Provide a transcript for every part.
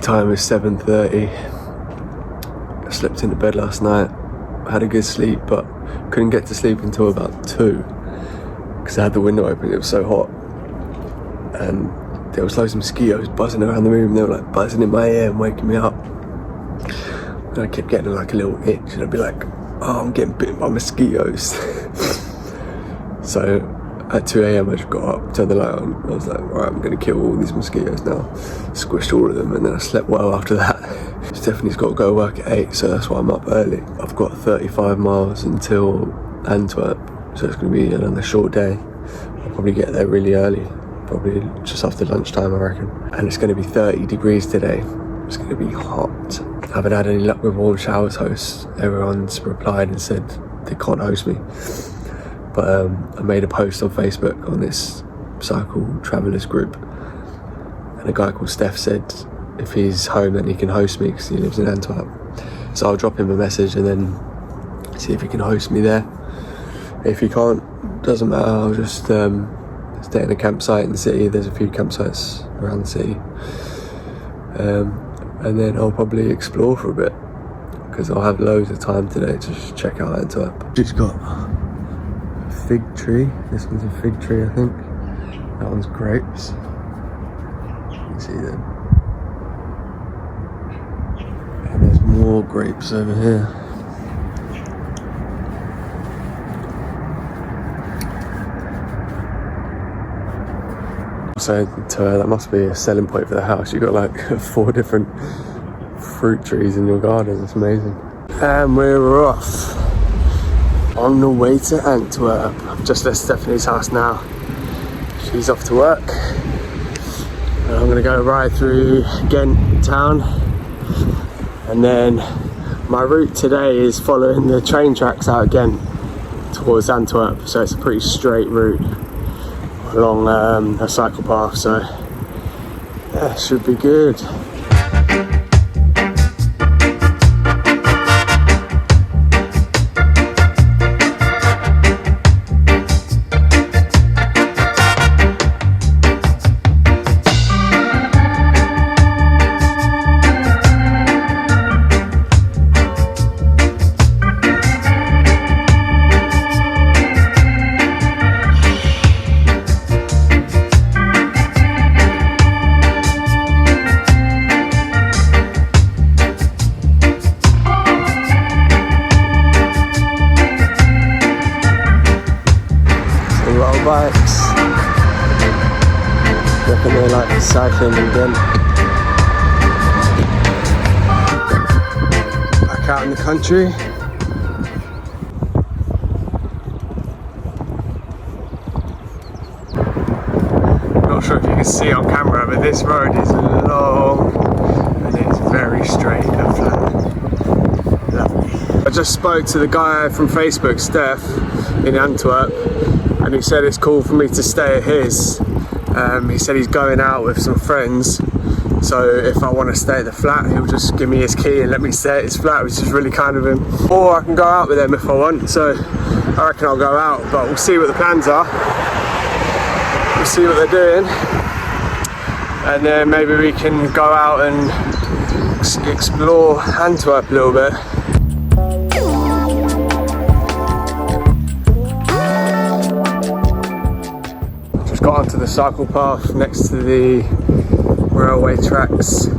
Time is 7:30. I slept into bed last night. I had a good sleep, but couldn't get to sleep until about 2 because I had the window open. It was so hot, and there was loads of mosquitoes buzzing around the room. They were like buzzing in my ear and waking me up. And I kept getting like a little itch, and I'd be like, "Oh, I'm getting bitten by mosquitoes." So at 2 a.m. I just got up, turned the light on. I was like, "Alright, I'm gonna kill all these mosquitoes now." Squished all of them, and then I slept well after that. Stephanie's got to go work at 8, so that's why I'm up early. I've got 35 miles until Antwerp, so it's gonna be another short day. I'll probably get there really early, probably just after lunchtime, I reckon. And it's gonna be 30 degrees today. It's gonna be hot. I haven't had any luck with warm showers hosts. Everyone's replied and said they can't host me. But I made a post on Facebook on this cycle travellers group, and a guy called Steph said if he's home then he can host me because he lives in Antwerp. So I'll drop him a message and then see if he can host me there. If he can't, doesn't matter, I'll just stay in a campsite in the city. There's a few campsites around the city. And then I'll probably explore for a bit because I'll have loads of time today to just check out Antwerp. Just got a fig tree. This one's a fig tree, I think. That one's grapes. You can see them. And there's more grapes over here. So that must be a selling point for the house. You've got like 4 different fruit trees in your garden. It's amazing. And we're off on the way to Antwerp. I've just left Stephanie's house now. She's off to work. And I'm gonna go ride through Ghent town. And then my route today is following the train tracks out of Ghent towards Antwerp. So it's a pretty straight route along a cycle path, so yeah, should be good. Bikes. Definitely like cycling again. Back out in the country. Not sure if you can see on camera, but this road is long and it's very straight and flat. Lovely. I just spoke to the guy from Facebook, Steph, in Antwerp. And he said it's cool for me to stay at his. He said he's going out with some friends, so if I want to stay at the flat, he'll just give me his key and let me stay at his flat, which is really kind of him. Or I can go out with them if I want, so I reckon I'll go out, but we'll see what the plans are. We'll see what they're doing, and then maybe we can go out and explore Antwerp a little bit. Got onto the cycle path next to the railway tracks.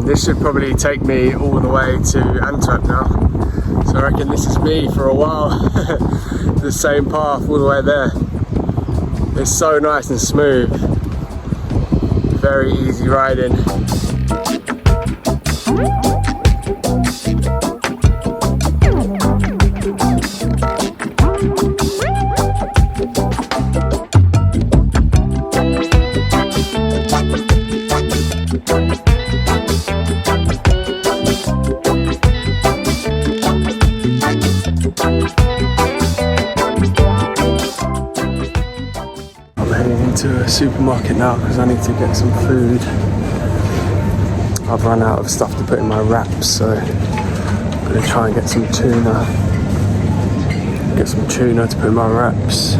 This should probably take me all the way to Antwerp now. So I reckon this is me for a while. The same path all the way there. It's so nice and smooth. Very easy riding. To a supermarket now because I need to get some food. I've run out of stuff to put in my wraps, so I'm going to try and get some tuna. Get some tuna to put in my wraps.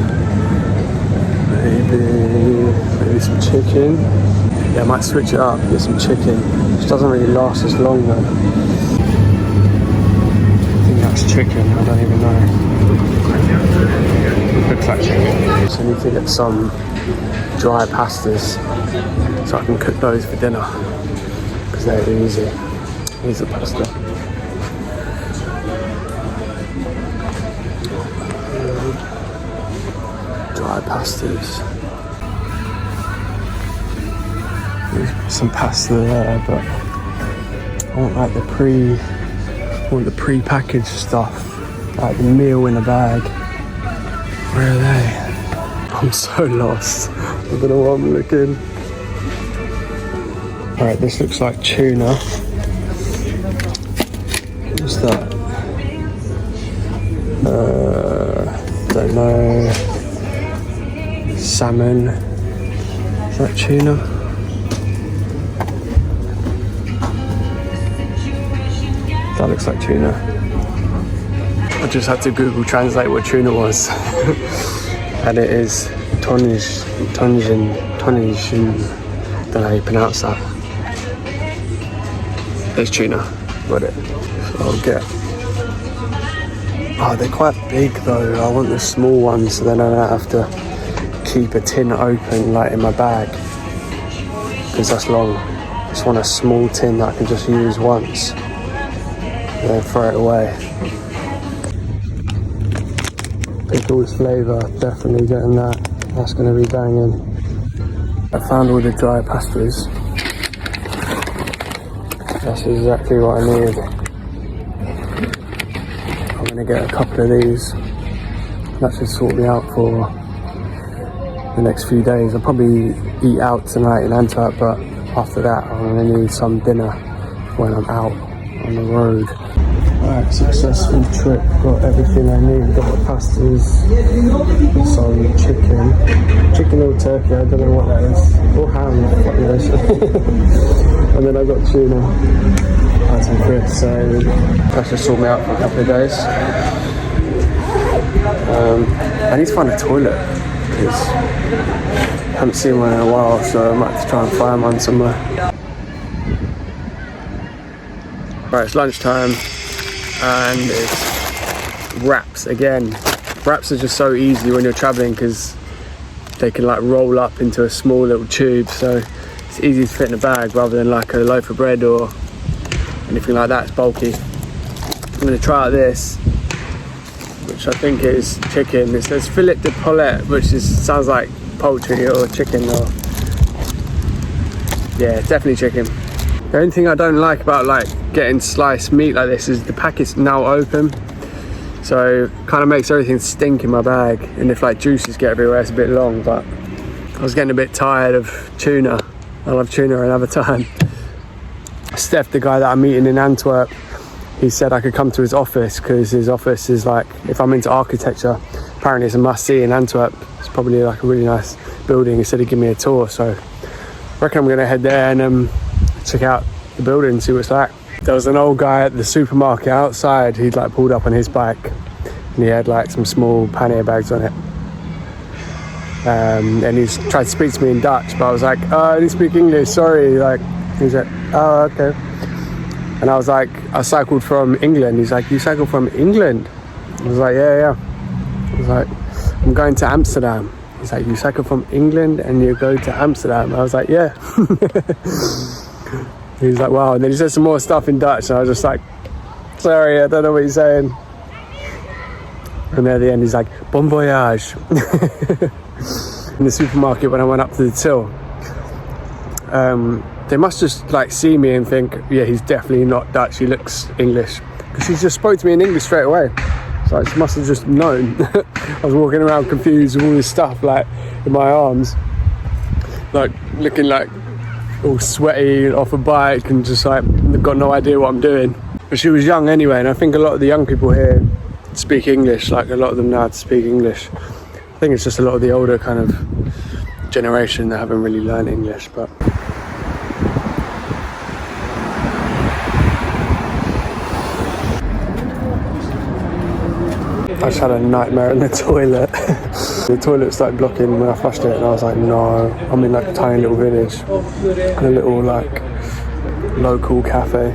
Maybe some chicken. Yeah, I might switch it up, get some chicken, which doesn't really last as long though. I think that's chicken, I don't even know. It looks like chicken. So I need to get some dry pastas so I can cook those for dinner, because they're easy. Here's a pasta. Dry pastas. There's some pasta there, but I want like the pre-packaged stuff, like the meal in a bag. Where are they? I'm so lost. I don't know what I'm looking. Alright, this looks like tuna. What's that? Don't know. Salmon. Is that tuna? That looks like tuna. I just had to Google translate what tuna was. And it is tonnage. Don't know how you pronounce that. There's tuna. Got it. So I'll get. Oh, they're quite big though. I want the small ones so then I don't have to keep a tin open like in my bag, because that's long. I just want a small tin that I can just use once and then throw it away. Pickles flavour, definitely getting that. That's going to be banging. I found all the dry pastas. That's exactly what I need. I'm going to get a couple of these. That should sort me out for the next few days. I'll probably eat out tonight in Antwerp, but after that I'm going to need some dinner when I'm out on the road. Alright, successful trip. Got everything I need. Got the pastas, some chicken or turkey, I don't know what that is, or ham, fuck knows. And then I got tuna and some crisps, so that should sort me out for a couple of days. I need to find a toilet because I haven't seen one in a while, so I might have to try and find one somewhere. Right, it's lunchtime and it's wraps again. Wraps are just so easy when you're traveling because they can like roll up into a small little tube, so it's easy to fit in a bag rather than like a loaf of bread or anything like that. It's bulky. I'm going to try out this, which I think is chicken. It says filet de poulet, which sounds like poultry or chicken, or yeah, it's definitely chicken. The only thing I don't like about like getting sliced meat like this is the packet's now open, so kind of makes everything stink in my bag, and if like juices get everywhere it's a bit long. But I was getting a bit tired of tuna. I'll have tuna another time. Steph, the guy that I'm meeting in Antwerp, he said I could come to his office because his office is like, if I'm into architecture, apparently it's a must-see in Antwerp. It's probably like a really nice building. He said he'd give me a tour, so I reckon I'm going to head there and check out the building and see what it's like. There was an old guy at the supermarket outside. He'd like pulled up on his bike and he had like some small pannier bags on it. And he's tried to speak to me in Dutch, but I was like, oh, I didn't speak English, sorry. Like, he's like, oh, okay. And I was like, I cycled from England. He's like, you cycled from England? I was like, yeah. I was like, I'm going to Amsterdam. He's like, you cycle from England and you go to Amsterdam? I was like, yeah. He was like, wow. And then he said some more stuff in Dutch, and I was just like, sorry, I don't know what he's saying. And then at the end, he's like, bon voyage. In the supermarket, when I went up to the till, they must just like see me and think, yeah, he's definitely not Dutch, he looks English, because he just spoke to me in English straight away. So I must have just known. I was walking around confused with all this stuff like in my arms, like looking like all sweaty off a bike and just like got no idea what I'm doing. But she was young anyway, and I think a lot of the young people here speak English, like a lot of them know how to speak English. I think it's just a lot of the older kind of generation that haven't really learned English. But I just had a nightmare in the toilet. The toilet started blocking when I flushed it, and I was like, no. I'm in like a tiny little village, and a little like local cafe.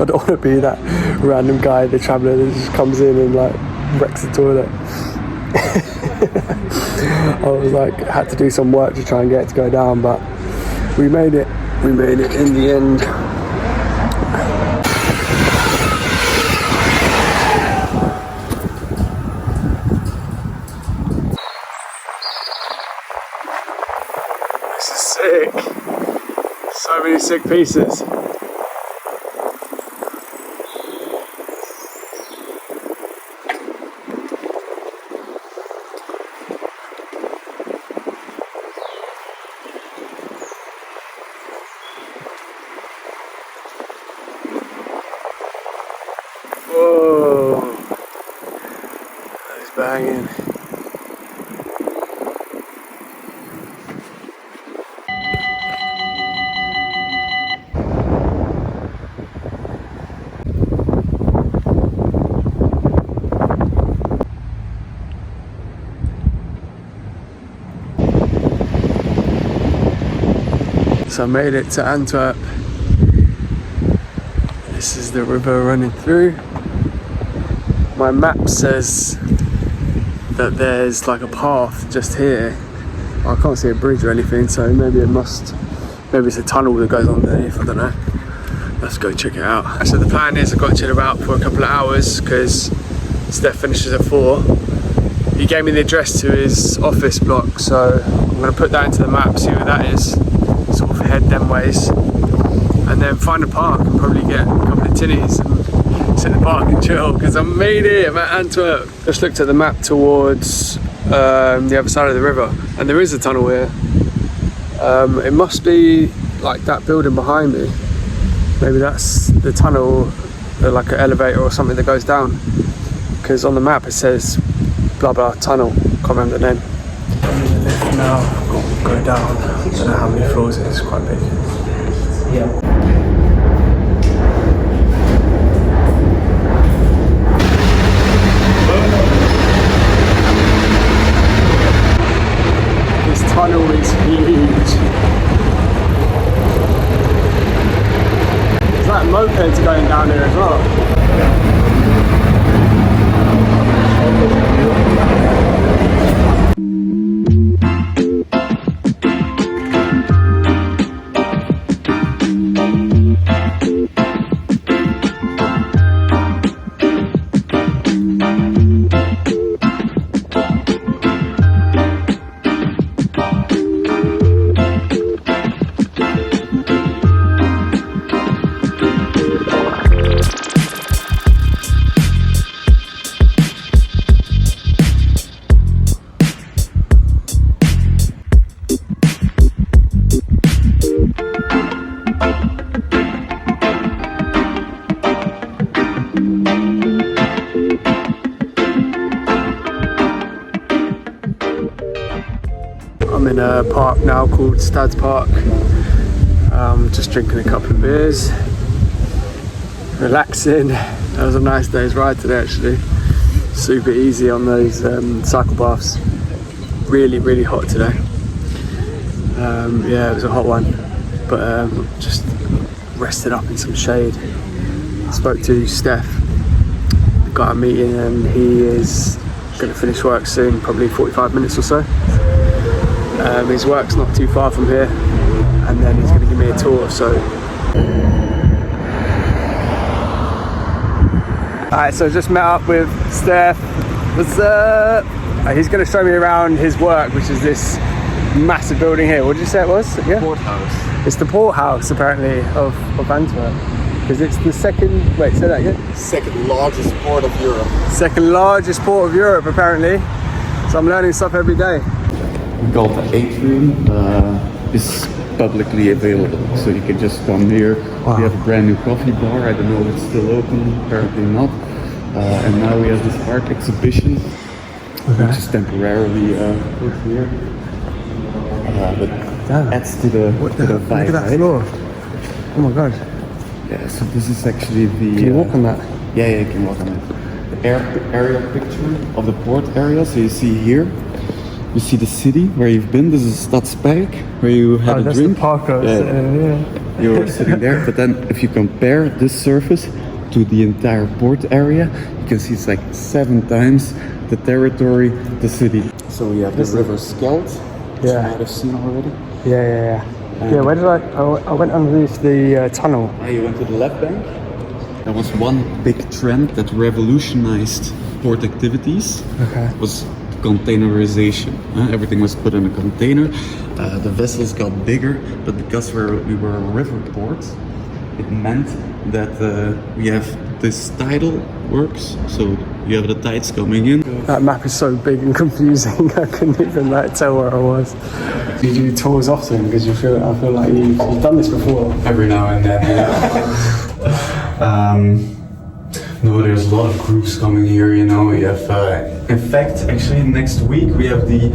I don't want to be that random guy, the traveller that just comes in and like wrecks the toilet. I was like, had to do some work to try and get it to go down, but we made it. We made it in the end. This is sick. So many sick pieces. Whoa, that's banging. So I made it to Antwerp. This is the river running through. My map says that there's like a path just here. I can't see a bridge or anything, so maybe it's a tunnel that goes underneath, I don't know. Let's go check it out. So the plan is I've got to chill about for a couple of hours because Steph finishes at 4. He gave me the address to his office block, so I'm going to put that into the map, see where that is, sort of head them ways, and then find a park and probably get a couple of tinnies and sit in the park and chill, because I made it. I'm at Antwerp. Just looked at the map towards the other side of the river, and there is a tunnel here. It must be like that building behind me. Maybe that's the tunnel, like an elevator or something that goes down, because on the map it says blah blah tunnel. Can't remember the name. I'm in the lift now. I've got to go down. I don't know how many floors it is. It's quite big. Yeah. Tunnel is huge. There's like mopeds going down here as well. I'm in a park now called Stads Park. Just drinking a couple of beers, relaxing. That was a nice day's ride today actually. Super easy on those cycle paths. Really hot today. Yeah, it was a hot one, but just rested up in some shade. I spoke to Steph, got a meeting, and he is going to finish work soon, probably 45 minutes or so. His work's not too far from here, and then he's going to give me a tour. So, alright, so just met up with Steph. What's up? He's going to show me around his work, which is this massive building here. What did you say it was? Yeah? Port house. It's the port house apparently of Antwerp, because it's the second. Wait, say that again. Second largest port of Europe. Second largest port of Europe apparently. So I'm learning stuff every day. Called the atrium is publicly available, so you can just come here. Wow. We have a brand new coffee bar. I don't know if it's still open, apparently not. And now we have this art exhibition, which is temporarily put here. But adds to the vibe. Look at that floor. Oh my god. Yeah, so this is actually the... Can you walk on that? Yeah, you can walk on it. aerial picture of the port area. So you see here, you see the city where you've been. This is Stadspark, where you had a that's drink. the park I was sitting, yeah. You were sitting there. But then if you compare this surface to the entire port area, you can see it's like 7 times the territory, the city. So we have the river Skeld, which you might have seen already. Yeah. Yeah, where did I went underneath the tunnel. You went to the left bank. There was one big trend that revolutionized port activities. Okay. Was containerization. Everything was put in a container. The vessels got bigger, but because we were a river port, it meant that we have this tidal works. So you have the tides coming in. That map is so big and confusing. I couldn't even tell where I was. Do you do tours often? Because I feel like you've done this before. Every now and then. No, there's a lot of groups coming here, you know. We have, in fact, actually next week we have the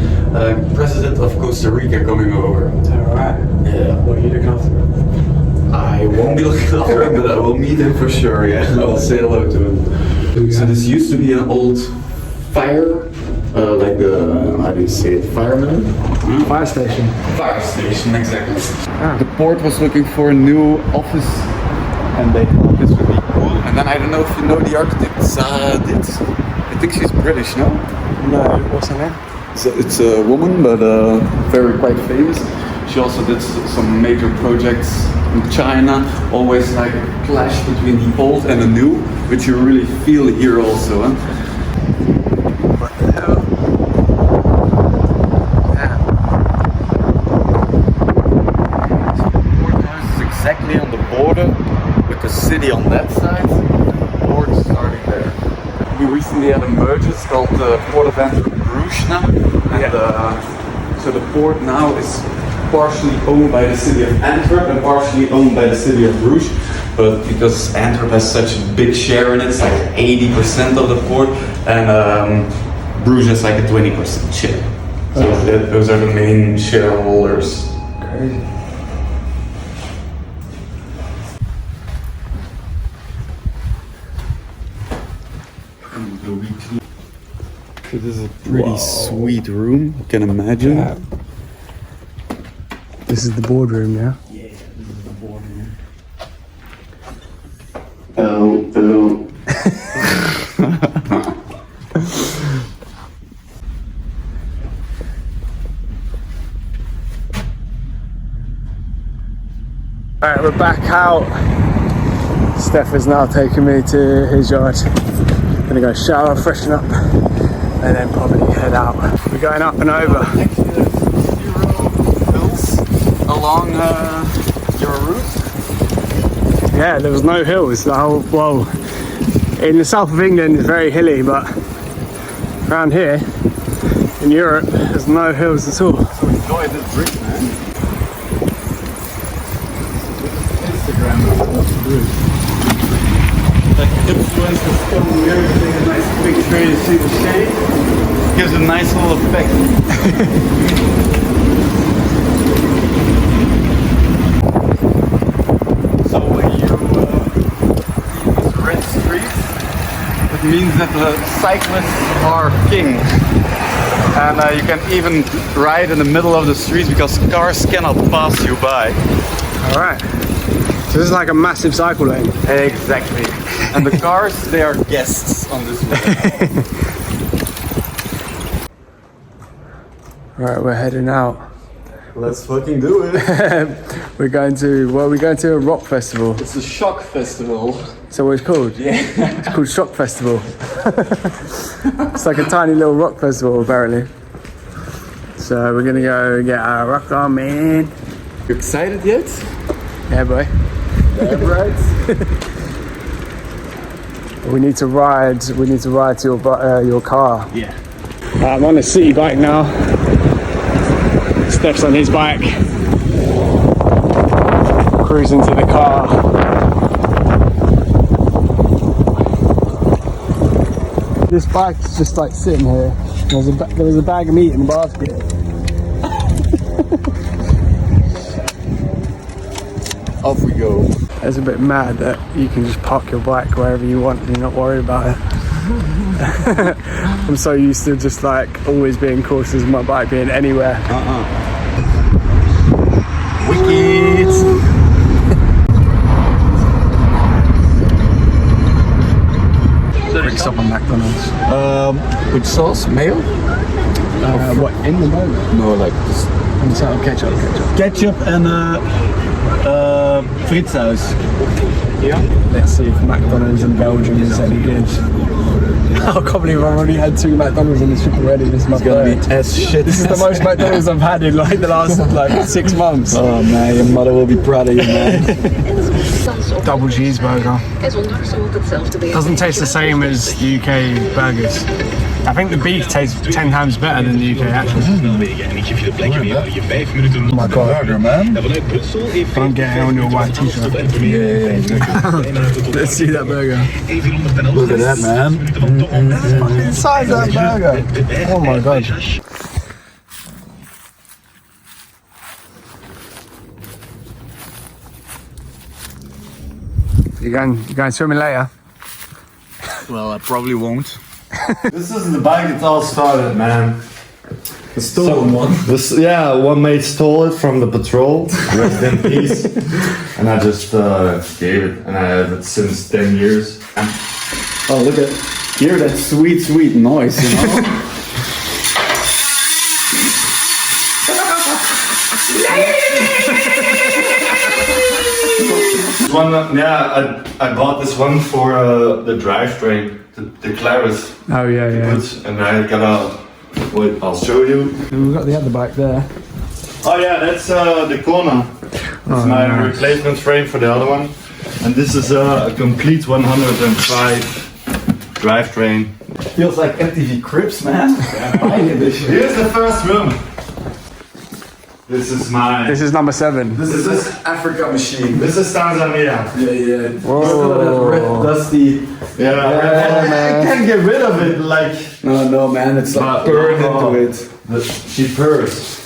president of Costa Rica coming over. Alright. Yeah. What are you looking after? I won't be looking after him, but I will meet him for sure, yeah. I will say hello to him. So this used to be an old fire, like the, how do you say it, fireman? Fire station. Fire station, exactly. The port was looking for a new office, and they thought this would be cool. And then I don't know if you know the architect Zadit. I think she's British, no? No, what's her name? It's a woman, but very quite famous. She also did some major projects in China. Always like a clash between the old and the new, which you really feel here also. Huh? What the hell? Yeah. So the port house is exactly on the border with the city on that side. The port is starting there. We recently had a merger. It's called the Port of Antwerp Bruges now. And so the port now is partially owned by the city of Antwerp and partially owned by the city of Bruges. But because Antwerp has such a big share in it, it's like 80% of the port, and Bruges has like a 20% share. So those are the main shareholders. Crazy. So this is a pretty sweet room, you can imagine. Yeah. This is the boardroom, yeah? Yeah, this is the boardroom. Alright, we're back out. Steph is now taking me to his yard. Gonna go shower, freshen up, and then probably head out. We're going up and over. Actually, there's 0 hills along your route. Yeah, there was no hills. The whole, well, in the south of England it's very hilly, but around here in Europe there's no hills at all. So enjoy this bridge, man. Instagram bridge. Like influencers come here to take a nice picture, you see the shade. Gives a nice little effect. So when you see this red street, it means that the cyclists are king. And you can even ride in the middle of the street because cars cannot pass you by. Alright. So this is like a massive cycle lane. Exactly. And the cars, they are guests on this road. Right, we're heading out. Let's fucking do it. We're going to a rock festival. It's a shock festival. So what it's called? Yeah. It's called Shock Festival. It's like a tiny little rock festival apparently. So we're gonna go get our rock on, man. You excited yet? Yeah, boy. Yeah, right. We need to ride to your car. Yeah. I'm on a city bike now. Steph's on his bike. Cruising to the car. This bike is just like sitting here. There was a bag of meat in the basket. Off we go. It's a bit mad that you can just park your bike wherever you want and you're not worried about it. I'm so used to just like always being cautious of my bike being anywhere. Wicked. Quick stop on McDonald's. Which sauce? Mayo? What, in the burger? No, like just Inside of ketchup. Ketchup and frietsaus. Yeah. Let's see if McDonald's in Belgium is any good. I can't believe I've already had 2 McDonald's on this trip already. This is my gonna be third. as shit. This is the most McDonald's I've had in like the last like 6 months. Oh man, your mother will be proud of you, man. Double cheeseburger. Doesn't taste the same as the UK burgers. I think the beef tastes 10 times better than the UK actually. Oh my god. Burger, man. Don't get it on your white t-shirt. Yeah. Let's see that burger. Look at that, man. The size of that burger. Oh my god. You going swimming later? Well, I probably won't. This is the bike it all started, man. The stolen one. Yeah, one mate stole it from the patrol. Rest in peace. And I just gave it, and I have it since 10 years. Oh, look at hear that sweet noise, you know. One, yeah, I bought this one for the drivetrain, the Claris. Oh yeah. And I gotta, wait, I'll show you. We've got the other bike there. Oh yeah, that's the Kona. It's my replacement frame for the other one. And this is a complete 105 drivetrain. Feels like MTV Cribs, man. Here's the first room. This is my. This is number 7. This is Africa machine. This is Tanzania. Yeah. Whoa. Red, dusty. Yeah, I can't get rid of it. Like No, man. It's like burned into it. she purrs.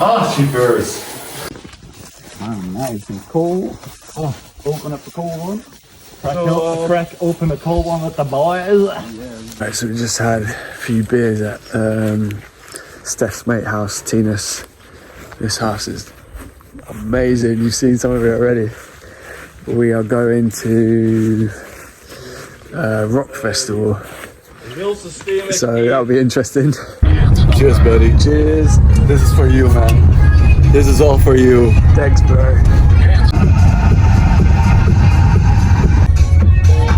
Oh, she purrs. Nice and cool. Oh, open up the cold one. Crack open the cold one with the boys. Right, so we just had a few beers at Steph's mate house, Tina's. This house is amazing. You've seen some of it already. We are going to Rock Festival, so that'll be interesting. Cheers, buddy. Cheers. This is for you, man. This is all for you. Thanks, bro.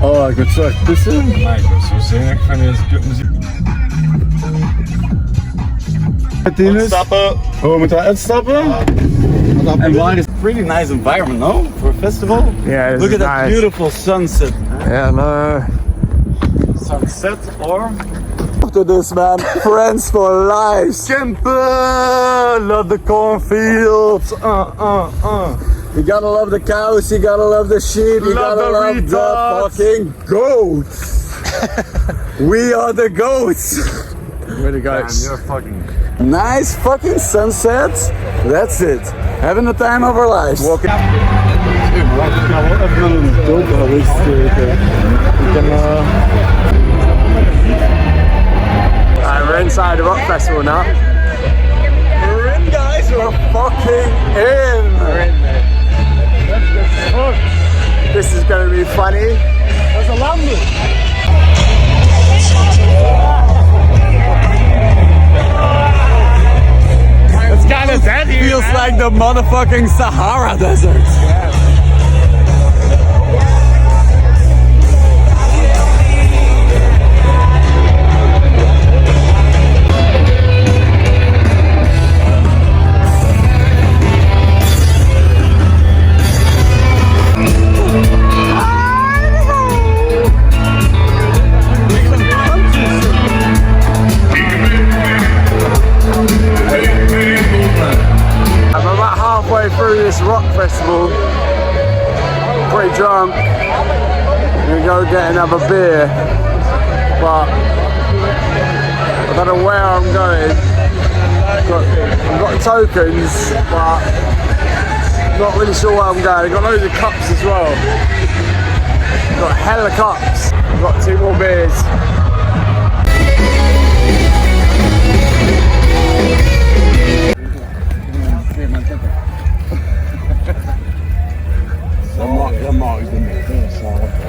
Oh, ik ben zo tussen. Nee, ik ben zo zeker van deze clubmuziek. Uitstappen. Oh, we moeten uitstappen. And why is pretty nice environment, no? For a festival. Yeah, Look at that nice. beautiful sunset. Yeah, no. Sunset or After this, man, friends for life. Kempen, love the cornfields. You gotta love the cows, you gotta love the sheep, you Love gotta the love retards. the fucking goats. We are the goats. We're the goats. You're fucking. Nice fucking sunsets. That's it. Having the time of our lives. Walking. We're inside the Rock Festival now. We're in, guys. We're fucking in. We're in, mate. This is going to be funny. There's a lambo. It's kind of dead here. Feels like the motherfucking Sahara Desert. Yeah. I'm about halfway through this rock festival, pretty drunk. I'm gonna go get another beer, but I don't know where I'm going. I've got tokens, but Not really sure where I'm going. I've got loads of cups as well. I've got a hell of cups. I've got 2 more beers. That mark is in there.